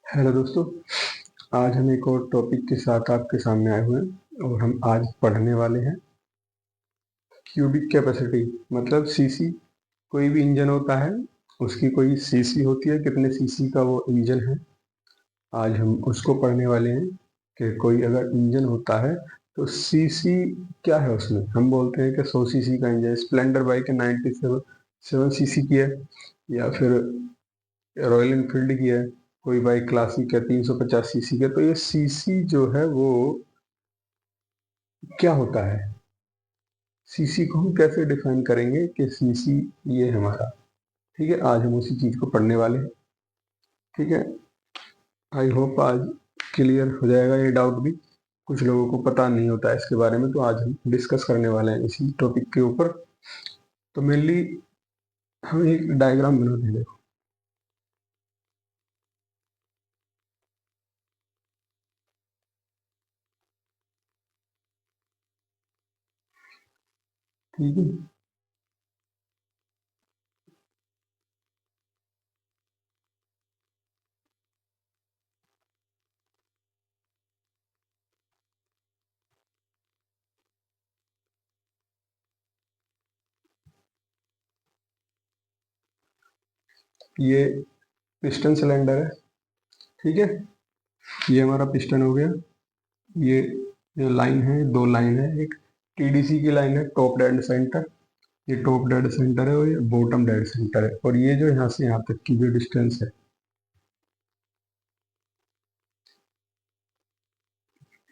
Hello दोस्तों। आज हम एक और टॉपिक के साथ आपके सामने आए हुए हैं और हम आज पढ़ने वाले हैं क्यूबिक कैपेसिटी मतलब सीसी। कोई भी इंजन होता है, उसकी कोई सीसी होती है, कितने सीसी का वो इंजन है। आज हम उसको पढ़ने वाले हैं कि कोई अगर इंजन होता है तो सीसी क्या है। उसमें हम बोलते हैं कि 100 सीसी का इंजन, स्प्लेंडर बाइक 97 सीसी की है, या फिर रॉयल एनफील्ड की है, कोई बाइक क्लासिक है 350 सीसी के। तो ये सीसी जो है वो क्या होता है, सीसी को हम कैसे डिफाइन करेंगे कि सीसी ये हमारा। ठीक है, आज हम उसी चीज को पढ़ने वाले हैं। ठीक है, आई होप आज क्लियर हो जाएगा ये डाउट भी। कुछ लोगों को पता नहीं होता है इसके बारे में, तो आज हम डिस्कस करने वाले हैं इसी टॉपिक के ऊपर। तो मेनली हम एक डायग्राम बनाते हैं, देखो। ठीक है, ये पिस्टन सिलेंडर है। ठीक है, ये हमारा पिस्टन हो गया। ये जो लाइन है, दो लाइन है, एक टीडीसी की लाइन है, टॉप डेड सेंटर। ये टॉप डेड सेंटर है और ये बॉटम डेड सेंटर है। और ये जो यहाँ से यहाँ तक की जो डिस्टेंस है,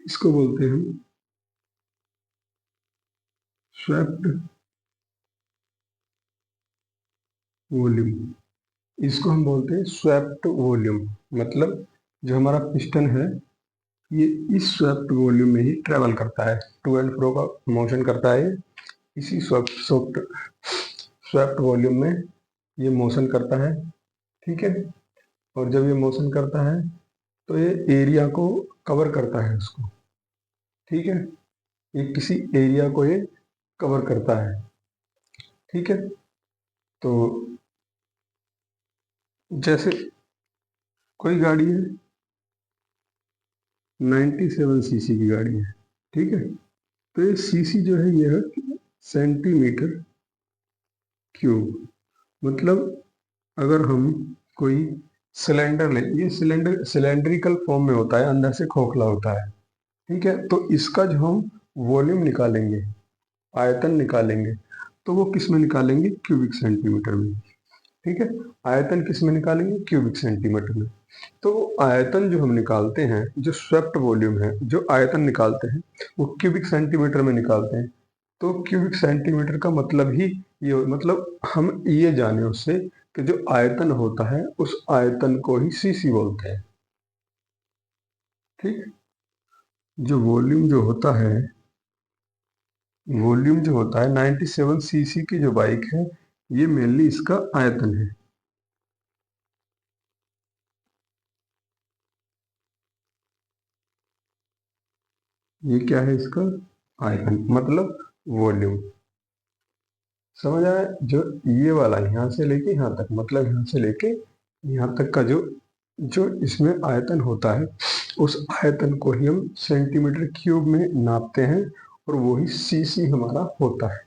इसको बोलते हैं हम स्वेप्ट वॉल्यूम। इसको हम बोलते हैं स्वेप्ट वॉल्यूम। मतलब जो हमारा पिस्टन है, ये इस स्वेप्ट वॉल्यूम में ही ट्रेवल करता है, टू एंड फ्रो का मोशन करता है। इसी स्वेप्ट स्वेप्ट स्वेप्ट वॉल्यूम में ये मोशन करता है। ठीक है, और जब ये मोशन करता है तो ये एरिया को कवर करता है उसको। ठीक है, ये किसी एरिया को ये कवर करता है। ठीक है, तो जैसे कोई गाड़ी है, 97 सीसी की गाड़ी है। ठीक है, तो ये सीसी जो है ये है सेंटीमीटर क्यूब। मतलब अगर हम कोई सिलेंडर लें, ये सिलेंडर सिलेंड्रिकल फॉर्म में होता है, अंदर से खोखला होता है। ठीक है, तो इसका जो हम वॉल्यूम निकालेंगे, आयतन निकालेंगे, तो वो किस में निकालेंगे, क्यूबिक सेंटीमीटर में। ठीक है, आयतन किस में निकालेंगे, क्यूबिक सेंटीमीटर में। तो आयतन जो हम निकालते हैं, जो स्वेप्ट वॉल्यूम है, जो आयतन निकालते हैं, वो क्यूबिक सेंटीमीटर में निकालते हैं। तो क्यूबिक सेंटीमीटर का मतलब ही ये, मतलब हम ये जाने उससे कि जो आयतन होता है उस आयतन को ही सीसी बोलते हैं। ठीक, जो वॉल्यूम जो होता है, वॉल्यूम जो होता है 97 सीसी की जो बाइक है, ये मेनली इसका आयतन है। ये क्या है, इसका आयतन मतलब वॉल्यूम। समझ आया? जो ये वाला यहाँ से लेके यहाँ तक, मतलब यहाँ से लेके यहाँ तक का जो जो इसमें आयतन होता है, उस आयतन को ही हम सेंटीमीटर क्यूब में नापते हैं, और वही सीसी हमारा होता है।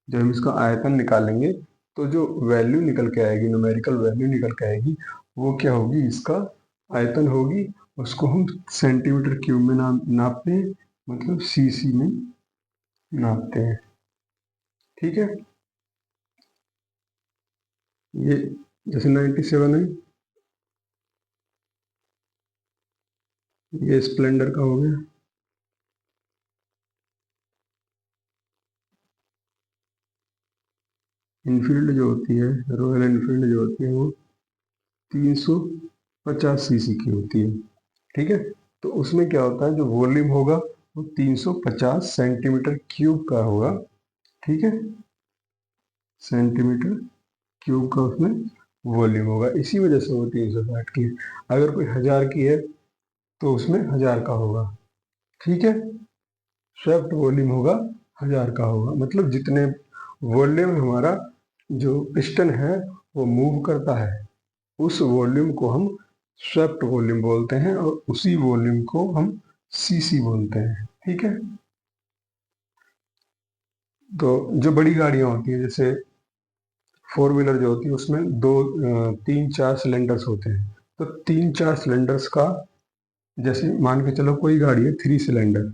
जब हम इसका आयतन निकालेंगे तो जो वैल्यू निकल के आएगी, न्यूमेरिकल वैल्यू निकल के आएगी, वो क्या होगी, इसका आयतन होगी। उसको हम सेंटीमीटर क्यूब में नापते हैं, मतलब सीसी में नापते हैं। ठीक है, ये जैसे 97 है, ये स्प्लेंडर का हो गया। इनफील्ड जो होती है, रॉयल एनफील्ड जो होती है, वो 350 सीसी की होती है। ठीक है, तो उसमें क्या होता है, जो वॉल्यूम होगा वो 350 सेंटीमीटर क्यूब का होगा। ठीक है, सेंटीमीटर क्यूब का उसमें वॉल्यूम होगा, इसी वजह से वो 360 की है। अगर कोई 1000 की है तो उसमें 1000 का होगा। ठीक है, स्वेप्ट वॉल्यूम होगा, 1000 का होगा। मतलब जितने वॉल्यूम हमारा जो पिस्टन है वो मूव करता है, उस वॉल्यूम को हम स्वेप्ट वॉल्यूम बोलते हैं और उसी वॉल्यूम को हम सीसी बोलते हैं। ठीक है, तो जो बड़ी गाड़ियां होती हैं जैसे फोर व्हीलर जो होती है उसमें तीन चार सिलेंडर्स होते हैं। तो तीन चार सिलेंडर्स का, जैसे मान के चलो कोई गाड़ी है थ्री सिलेंडर,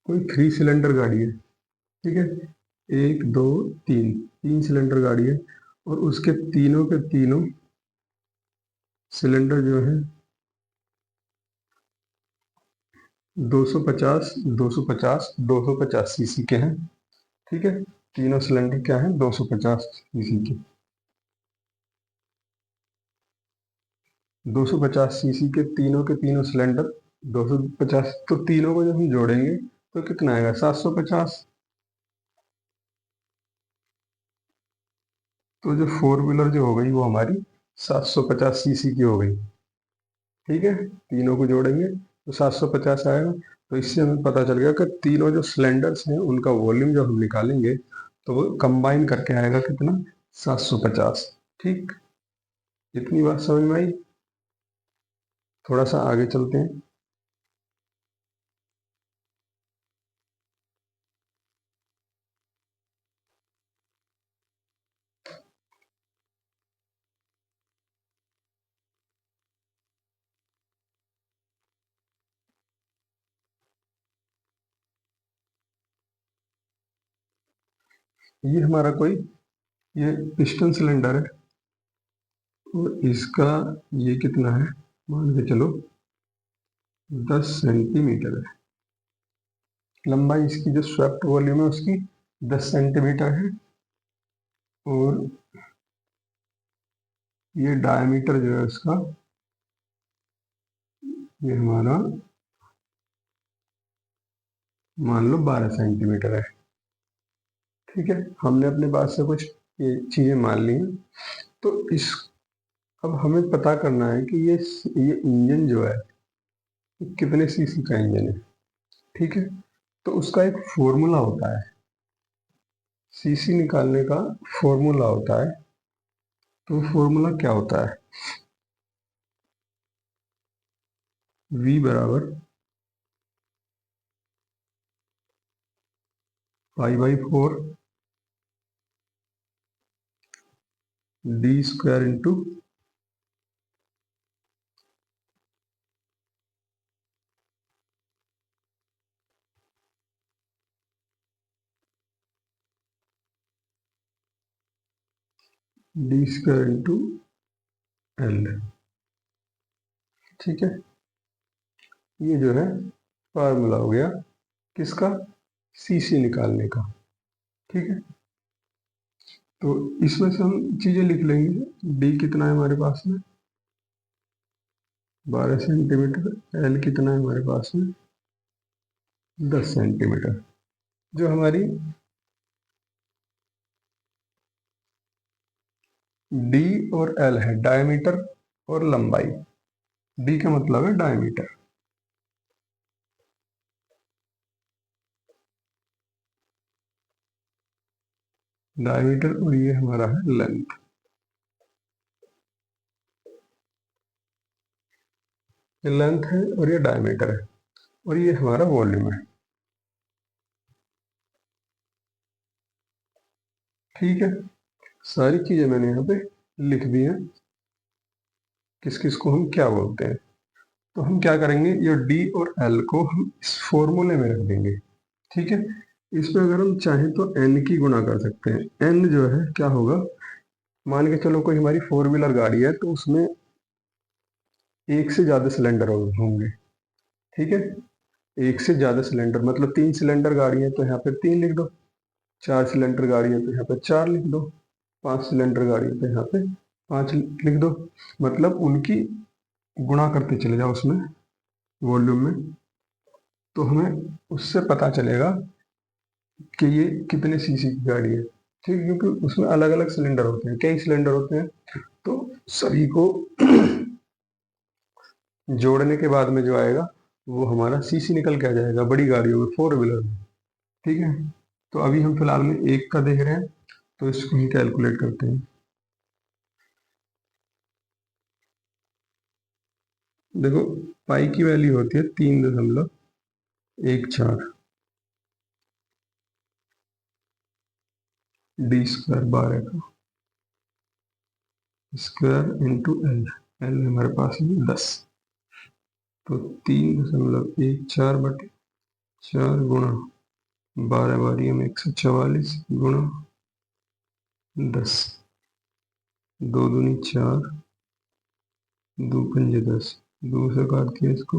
कोई थ्री सिलेंडर गाड़ी है, ठीक है, एक दो तीन, तीन सिलेंडर गाड़ी है और उसके तीनों के तीनों सिलेंडर जो है 250 250 250 सीसी के हैं। ठीक है, तीनों सिलेंडर क्या है, 250 सीसी के। 250 सीसी के तीनों सिलेंडर 250, तो तीनों को जब हम जोड़ेंगे तो कितना आएगा, 750। तो जो फोर व्हीलर जो हो गई वो हमारी 750 सीसी की हो गई। ठीक है, तीनों को जोड़ेंगे तो 750 आएगा। तो इससे हमें पता चल गया कि तीनों जो सिलेंडर्स हैं उनका वॉल्यूम जब हम निकालेंगे तो वो कंबाइन करके आएगा कितना, 750। ठीक, इतनी बात समझ में आई। थोड़ा सा आगे चलते हैं। ये हमारा कोई, ये पिस्टन सिलेंडर है और इसका ये कितना है, मान के चलो 10 सेंटीमीटर है। लंबाई इसकी जो स्वेप्ट वॉल्यूम है उसकी 10 सेंटीमीटर है और ये डायमीटर जो है उसका, ये हमारा मान लो 12 सेंटीमीटर है। ठीक है, हमने अपने पास से कुछ ये चीजें मान ली हैं। तो इस, अब हमें पता करना है कि ये इंजन जो है ये कितने सीसी का इंजन है। ठीक है, तो उसका एक फॉर्मूला होता है, सीसी निकालने का फॉर्मूला होता है। तो फॉर्मूला क्या होता है, V बराबर पाई/4 D square into D square into L. ठीक है, ये जो है फार्मूला हो गया किसका, सीसी निकालने का। ठीक है, तो इसमें से हम चीजें लिख लेंगे। डी कितना है हमारे पास में, 12 सेंटीमीटर। एल कितना है हमारे पास में, 10 सेंटीमीटर। जो हमारी डी और एल है, डायमीटर और लंबाई। डी का मतलब है डायमीटर, डायमीटर, और ये हमारा है लेंथ। ये लेंथ है और ये डायमीटर है और ये हमारा वॉल्यूम है। ठीक है, सारी चीजें मैंने यहाँ पे लिख दी हैं, किस किस को हम क्या बोलते हैं। तो हम क्या करेंगे, ये डी और एल को हम इस फॉर्मूले में रख देंगे। ठीक है, इसमें अगर हम चाहें तो एन की गुणा कर सकते हैं। एन जो है क्या होगा, मान के चलो कोई हमारी फोर व्हीलर गाड़ी है तो उसमें एक से ज्यादा सिलेंडर होंगे। ठीक है, एक से ज्यादा सिलेंडर मतलब तीन सिलेंडर गाड़ी है तो यहाँ पे तीन लिख दो, चार सिलेंडर गाड़ी है तो यहाँ पे चार लिख दो, पांच सिलेंडर गाड़ी है तो यहाँ पे पांच लिख दो। मतलब उनकी गुणा करते चले जाओ उसमें, वॉल्यूम में, तो हमें उससे पता चलेगा कि ये कितने सीसी की गाड़ी है। ठीक है, क्योंकि उसमें अलग अलग सिलेंडर होते हैं, कई सिलेंडर होते हैं, तो सभी को जोड़ने के बाद में जो आएगा वो हमारा सीसी निकल के आ जाएगा बड़ी गाड़ियों में, फोर व्हीलर में। ठीक है, तो अभी हम फिलहाल में एक का देख रहे हैं। तो इसको हम कैलकुलेट करते हैं। देखो, पाई की वैल्यू होती है 3.14, डी स्क्वायर 12 का स्क्वायर इंटू एल। एल हमारे पास है 10, तो 3.14 गुणा 12 बारी में 144 गुणा 10, 2 दूनी 4, 2 पंजे 10, 2 से काट दिया इसको,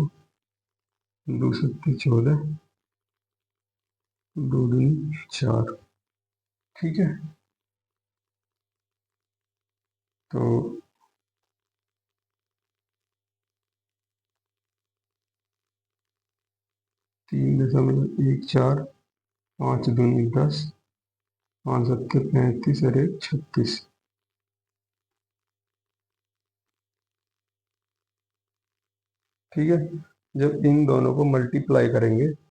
2 सत्ते 14, 2 दूनी 4। ठीक है, तो 3.14, 5 दूनी 10, 5 सत्ते 35 और 1 36। ठीक है, जब इन दोनों को मल्टीप्लाई करेंगे